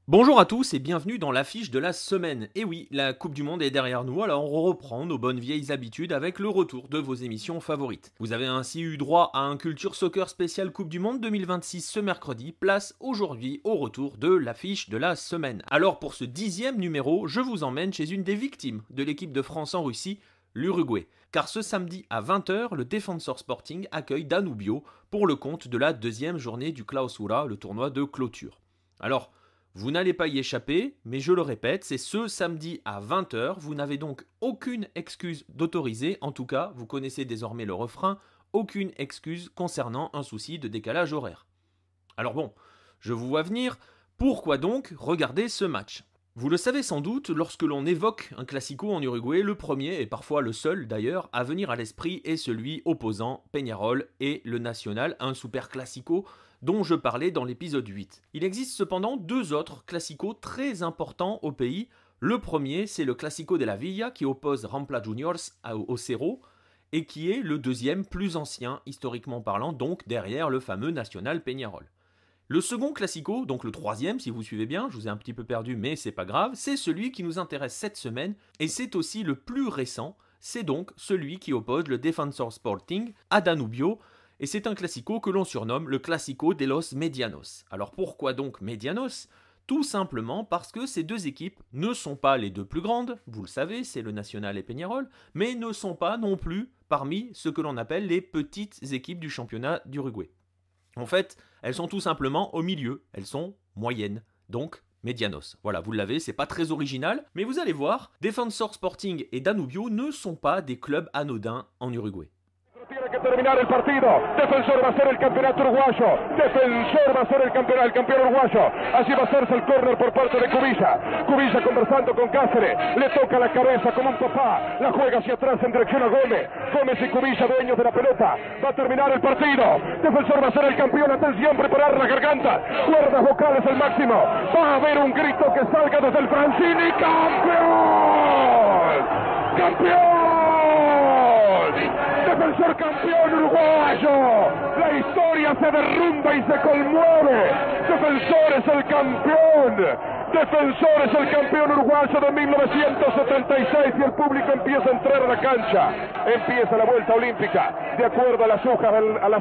Bonjour à tous et bienvenue dans l'affiche de la semaine. Et oui, la Coupe du Monde est derrière nous, alors on reprend nos bonnes vieilles habitudes avec le retour de vos émissions favorites. Vous avez ainsi eu droit à un Culture Soccer spécial Coupe du Monde 2026 ce mercredi, place aujourd'hui au retour de l'affiche de la semaine. Alors pour ce 10e numéro, je vous emmène chez une des victimes de l'équipe de France en Russie, l'Uruguay. Car ce samedi à 20h, le Defensor Sporting accueille Danubio pour le compte de la deuxième journée du Clausura, le tournoi de clôture. Alors, vous n'allez pas y échapper, mais je le répète, c'est ce samedi à 20h, vous n'avez donc aucune excuse d'autoriser, en tout cas, vous connaissez désormais le refrain, aucune excuse concernant un souci de décalage horaire. Alors bon, je vous vois venir, pourquoi donc regarder ce match ? Vous le savez sans doute, lorsque l'on évoque un classico en Uruguay, le premier, et parfois le seul d'ailleurs, à venir à l'esprit est celui opposant Peñarol et le Nacional, un super classico dont je parlais dans l'épisode 8. Il existe cependant deux autres classicos très importants au pays. Le premier, c'est le Classico de la Villa qui oppose Rampla Juniors au Cerro et qui est le deuxième plus ancien, historiquement parlant, donc derrière le fameux Nacional Peñarol. Le second classico, donc le troisième si vous suivez bien, je vous ai un petit peu perdu mais c'est pas grave, c'est celui qui nous intéresse cette semaine et c'est aussi le plus récent, c'est donc celui qui oppose le Defensor Sporting à Danubio. Et c'est un classico que l'on surnomme le Classico de los Medianos. Alors pourquoi donc Medianos ? Tout simplement parce que ces deux équipes ne sont pas les deux plus grandes, vous le savez, c'est le Nacional et Peñarol, mais ne sont pas non plus parmi ce que l'on appelle les petites équipes du championnat d'Uruguay. En fait, elles sont tout simplement au milieu, elles sont moyennes, donc Medianos. Voilà, vous l'avez, c'est pas très original, mais vous allez voir, Defensor Sporting et Danubio ne sont pas des clubs anodins en Uruguay. Tiene que terminar el partido. Defensor va a ser el campeonato uruguayo. Defensor va a ser el campeón uruguayo. Así va a hacerse el córner por parte de Cubilla. Cubilla conversando con Cáceres. Le toca la cabeza como un papá. La juega hacia atrás en dirección a Gómez. Gómez y Cubilla dueños de la pelota. Va a terminar el partido. Defensor va a ser el campeón. Atención, preparar la garganta. Cuerdas vocales al máximo. Va a haber un grito que salga desde el Francini. ¡Campeón! ¡Campeón! Defensor campeón uruguayo, la historia se derrumba y se conmueve. Defensor es el campeón. Defensor es el campeón uruguayo de 1976 y el público empieza a entrar a la cancha. Empieza la vuelta olímpica. De acuerdo a las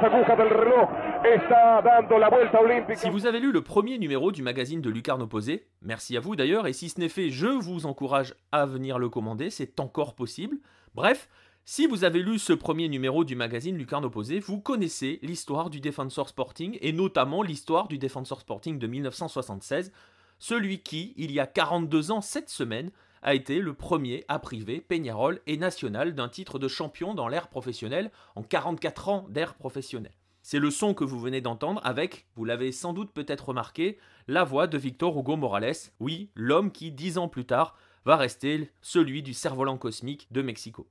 agujas del reloj, está dando la vuelta olímpica. Si vous avez lu le premier numéro du magazine de Lucarne Opposé, merci à vous d'ailleurs, et si ce n'est fait, je vous encourage à venir le commander, c'est encore possible. Bref, si vous avez lu ce premier numéro du magazine Lucarne Opposé, vous connaissez l'histoire du Defensor Sporting et notamment l'histoire du Defensor Sporting de 1976, celui qui, il y a 42 ans cette semaine, a été le premier à priver Peñarol et Nacional d'un titre de champion dans l'ère professionnelle en 44 ans d'ère professionnelle. C'est le son que vous venez d'entendre avec, vous l'avez sans doute peut-être remarqué, la voix de Victor Hugo Morales, oui, l'homme qui, 10 ans plus tard, va rester celui du cerf-volant cosmique de Mexico.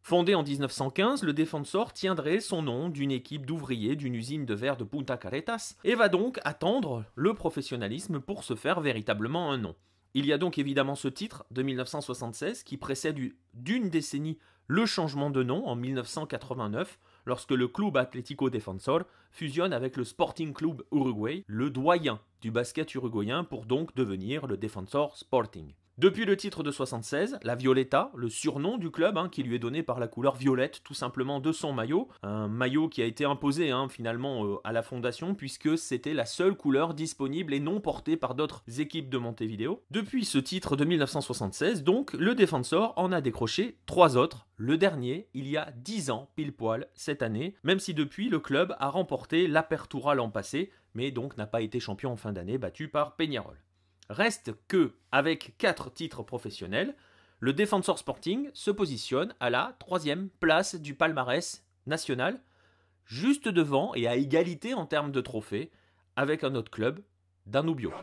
Fondé en 1915, le Defensor tiendrait son nom d'une équipe d'ouvriers d'une usine de verre de Punta Carretas et va donc attendre le professionnalisme pour se faire véritablement un nom. Il y a donc évidemment ce titre de 1976 qui précède d'une décennie le changement de nom en 1989 lorsque le Club Atlético Defensor fusionne avec le Sporting Club Uruguay, le doyen du basket uruguayen pour donc devenir le Defensor Sporting. Depuis le titre de 76, la Violeta, le surnom du club qui lui est donné par la couleur violette tout simplement de son maillot, un maillot qui a été imposé finalement à la fondation puisque c'était la seule couleur disponible et non portée par d'autres équipes de Montevideo. Depuis ce titre de 1976, donc, le Defensor en a décroché 3 autres, le dernier il y a 10 ans pile poil cette année, même si depuis le club a remporté l'Apertura l'an passé, mais donc n'a pas été champion en fin d'année battu par Peñarol. Reste que, avec 4 titres professionnels, le Defensor Sporting se positionne à la 3e place du palmarès national, juste devant et à égalité en termes de trophées avec un autre club, Danubio.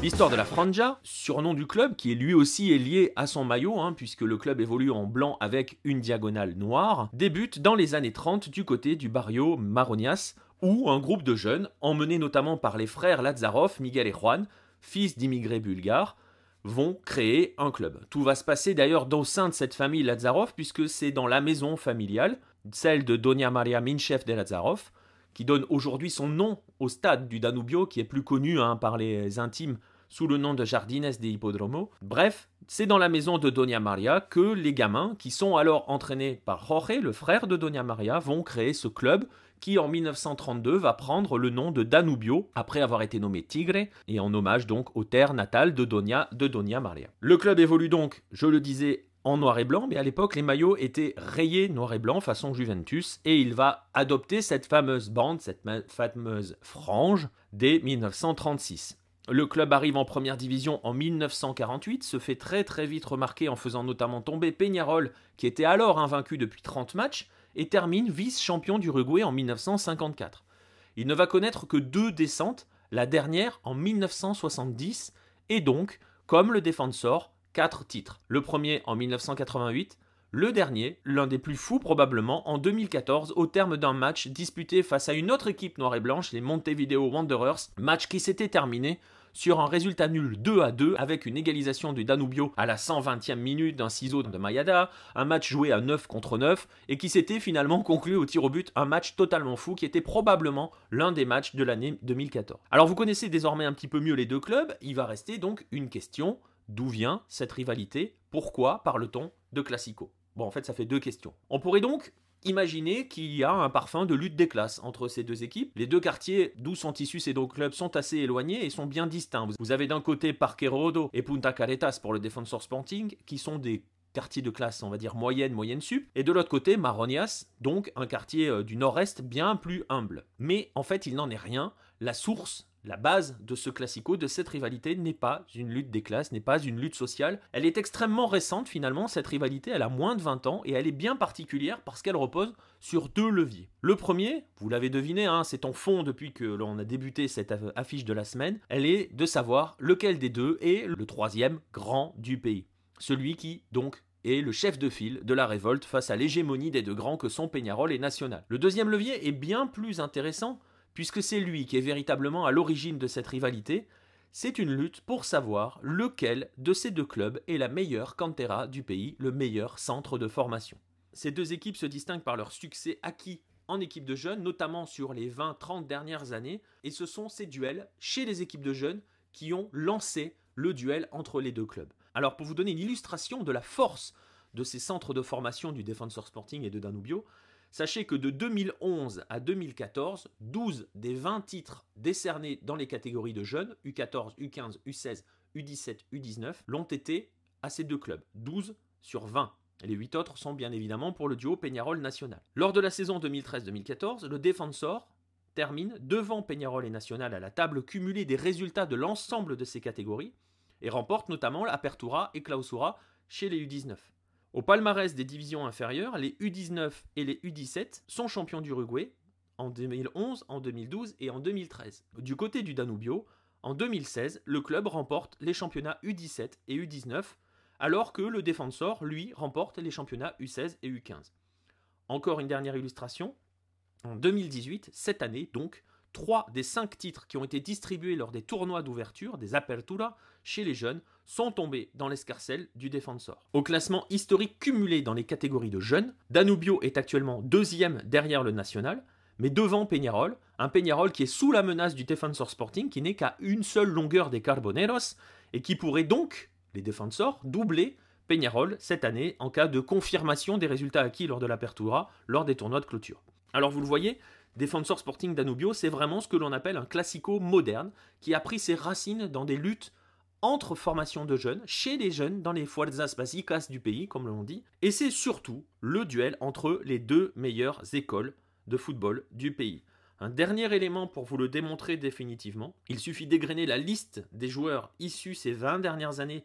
L'histoire de la Franja, surnom du club qui est lui aussi lié à son maillot, puisque le club évolue en blanc avec une diagonale noire, débute dans les années 30 du côté du barrio Maronias, où un groupe de jeunes, emmenés notamment par les frères Lazarov, Miguel et Juan, fils d'immigrés bulgares, vont créer un club. Tout va se passer d'ailleurs au sein de cette famille Lazarov, puisque c'est dans la maison familiale, celle de Doña Maria Minchev de Lazarov, qui donne aujourd'hui son nom au stade du Danubio, qui est plus connu par les intimes sous le nom de Jardines de Hippodromo. Bref, c'est dans la maison de Doña Maria que les gamins, qui sont alors entraînés par Jorge, le frère de Doña Maria, vont créer ce club qui en 1932 va prendre le nom de Danubio, après avoir été nommé Tigre, et en hommage donc aux terres natales de Doña Maria. Le club évolue donc, je le disais, en noir et blanc, mais à l'époque, les maillots étaient rayés noir et blanc façon Juventus, et il va adopter cette fameuse bande, cette fameuse frange, dès 1936. Le club arrive en première division en 1948, se fait très très vite remarquer en faisant notamment tomber Peñarol, qui était alors invaincu depuis 30 matchs, et termine vice-champion d'Uruguay en 1954. Il ne va connaître que 2 descentes, la dernière en 1970, et donc, comme le Defensor, 4 titres. Le premier en 1988, le dernier, l'un des plus fous probablement, en 2014 au terme d'un match disputé face à une autre équipe noire et blanche, les Montevideo Wanderers, match qui s'était terminé sur un résultat nul 2-2 avec une égalisation du Danubio à la 120e minute d'un ciseau de Mayada, un match joué à 9 contre 9 et qui s'était finalement conclu au tir au but, un match totalement fou qui était probablement l'un des matchs de l'année 2014. Alors vous connaissez désormais un petit peu mieux les deux clubs, il va rester donc une question: d'où vient cette rivalité? Pourquoi parle-t-on de Classico? Bon, en fait, ça fait 2 questions. On pourrait donc imaginer qu'il y a un parfum de lutte des classes entre ces deux équipes. Les deux quartiers d'où sont issus ces deux clubs sont assez éloignés et sont bien distincts. Vous avez d'un côté Parque Rodó et Punta Carretas pour le Defensor Sporting, qui sont des quartiers de classe, on va dire moyenne sup, et de l'autre côté Maronias, donc un quartier du nord-est bien plus humble. Mais en fait, il n'en est rien. La source, la base de ce classico, de cette rivalité, n'est pas une lutte des classes, n'est pas une lutte sociale. Elle est extrêmement récente finalement, cette rivalité, elle a moins de 20 ans et elle est bien particulière parce qu'elle repose sur 2 leviers. Le premier, vous l'avez deviné, c'est en fond depuis que l'on a débuté cette affiche de la semaine, elle est de savoir lequel des deux est le 3e grand du pays. Celui qui, donc, est le chef de file de la révolte face à l'hégémonie des deux grands que sont Peñarol et Nacional. Le deuxième levier est bien plus intéressant, puisque c'est lui qui est véritablement à l'origine de cette rivalité. C'est une lutte pour savoir lequel de ces deux clubs est la meilleure cantera du pays, le meilleur centre de formation. Ces deux équipes se distinguent par leur succès acquis en équipe de jeunes, notamment sur les 20-30 dernières années, et ce sont ces duels chez les équipes de jeunes qui ont lancé le duel entre les deux clubs. Alors pour vous donner une illustration de la force de ces centres de formation du Defensor Sporting et de Danubio, sachez que de 2011 à 2014, 12 des 20 titres décernés dans les catégories de jeunes, U14, U15, U16, U17, U19, l'ont été à ces deux clubs, 12 sur 20. Et les 8 autres sont bien évidemment pour le duo Peñarol Nacional. Lors de la saison 2013-2014, le Defensor termine devant Peñarol et Nacional à la table cumulée des résultats de l'ensemble de ces catégories et remporte notamment l'Apertura et Clausura chez les U19. Au palmarès des divisions inférieures, les U19 et les U17 sont champions d'Uruguay en 2011, en 2012 et en 2013. Du côté du Danubio, en 2016, le club remporte les championnats U17 et U19, alors que le Defensor, lui, remporte les championnats U16 et U15. Encore une dernière illustration, en 2018, cette année donc, 3 des 5 titres qui ont été distribués lors des tournois d'ouverture, des Apertura, chez les jeunes, sont tombés dans l'escarcelle du Defensor. Au classement historique cumulé dans les catégories de jeunes, Danubio est actuellement 2e derrière le Nacional, mais devant Peñarol, un Peñarol qui est sous la menace du Defensor Sporting, qui n'est qu'à une seule longueur des Carboneros, et qui pourrait donc, les Defensors, doubler Peñarol cette année en cas de confirmation des résultats acquis lors de l'Apertura, lors des tournois de clôture. Alors vous le voyez, Defensor Sporting Danubio, c'est vraiment ce que l'on appelle un classico moderne, qui a pris ses racines dans des luttes entre formations de jeunes, chez les jeunes, dans les fuerzas básicas du pays, comme l'on dit, et c'est surtout le duel entre les 2 meilleures écoles de football du pays. Un dernier élément pour vous le démontrer définitivement, il suffit d'égrener la liste des joueurs issus ces 20 dernières années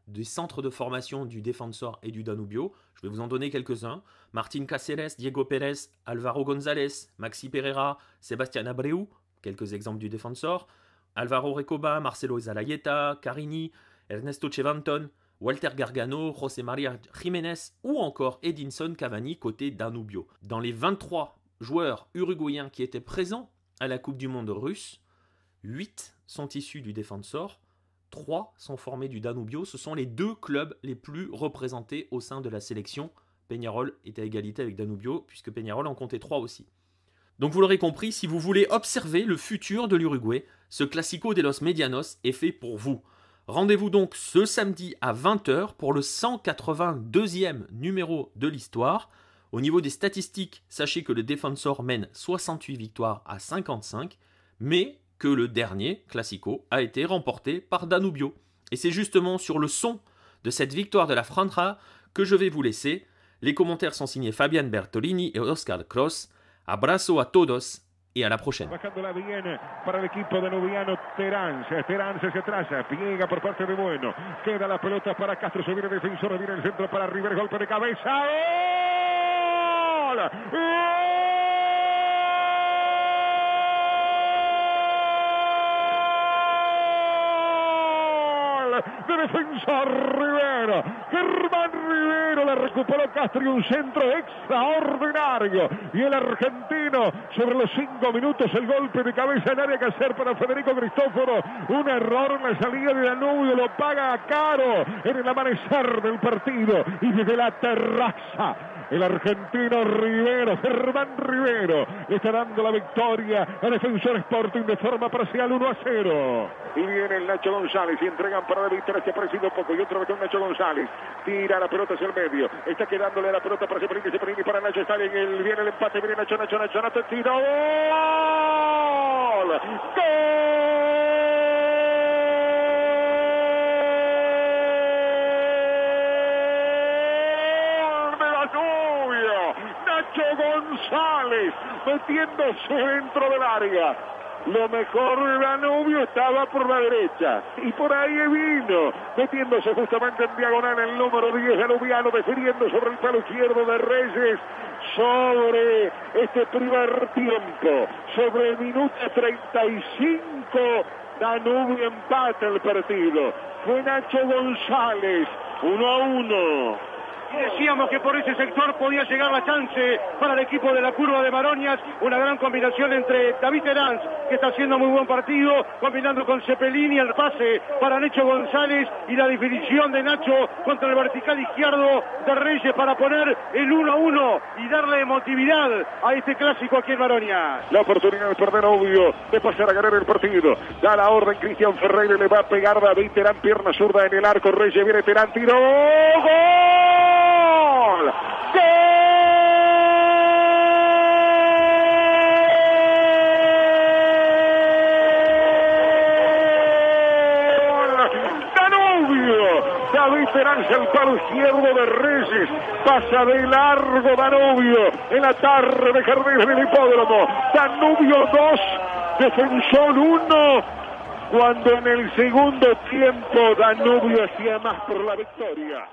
des centres de formation du Defensor et du Danubio. Je vais vous en donner quelques-uns. Martín Cáceres, Diego Pérez, Álvaro González, Maxi Pereira, Sébastien Abreu, quelques exemples du Defensor. Alvaro Recoba, Marcelo Zalayeta, Carini, Ernesto Chevanton, Walter Gargano, José María Jiménez ou encore Edinson Cavani côté Danubio. Dans les 23 joueurs uruguayens qui étaient présents à la Coupe du Monde russe, 8 sont issus du Defensor, 3 sont formés du Danubio. Ce sont les 2 clubs les plus représentés au sein de la sélection. Peñarol était à égalité avec Danubio puisque Peñarol en comptait 3 aussi. Donc vous l'aurez compris, si vous voulez observer le futur de l'Uruguay, ce Clásico de los Medianos est fait pour vous. Rendez-vous donc ce samedi à 20h pour le 182e numéro de l'histoire. Au niveau des statistiques, sachez que le Defensor mène 68 victoires à 55, mais que le dernier, Clásico, a été remporté par Danubio. Et c'est justement sur le son de cette victoire de la Franja que je vais vous laisser. Les commentaires sont signés Fabián Bertolini et Oscar Cross. Abrazo a todos y a la prochaine. Bajándola bien para el equipo danubiano Terán. Terán se atrasa, pliega por parte de Bueno. Queda la pelota para Castro, se viene el defensor, viene el centro para River, golpe de cabeza. ¡Gol! De Defensor Rivero, Germán Rivero la recuperó Castro y un centro extraordinario y el argentino sobre los 5 minutos el golpe de cabeza en área que hacer para Federico Cristóforo, un error en la salida de Danubio, lo paga caro en el amanecer del partido y desde la terraza el argentino Rivero, Germán Rivero, le está dando la victoria a Defensor Sporting de forma parcial 1-0. Y viene el Nacho González y entregan para la victoria, se ha parecido poco y otro vez con Nacho González. Tira la pelota hacia el medio, está quedándole la pelota para Ceperini para Nacho, está bien, viene el empate, viene Nacho, tiro, ¡gol! Nacho González metiéndose dentro del área. Lo mejor de Danubio estaba por la derecha y por ahí vino metiéndose justamente en diagonal el número 10 danubiano, definiendo sobre el palo izquierdo de Reyes sobre este primer tiempo, sobre el minuto 35. Danubio empata el partido, fue Nacho González, 1-1. Decíamos que por ese sector podía llegar la chance para el equipo de la curva de Maronias. Una gran combinación entre David Terán, que está haciendo muy buen partido, combinando con Cepelini, el pase para Nacho González y la definición de Nacho contra el vertical izquierdo de Reyes para poner el 1-1 y darle emotividad a este clásico aquí en Maronias. La oportunidad de perder obvio de pasar a ganar el partido. Da la orden Cristian Ferreira, le va a pegar David Terán, pierna zurda en el arco. Reyes viene Terán, tiró, ¡gol! ¡Gol! Danubio. David Terán, el palo izquierdo de Reyes. Pasa de largo Danubio en la tarde de Jardines del Hipódromo. Danubio 2, Defensor 1. Cuando en el segundo tiempo Danubio hacía más por la victoria.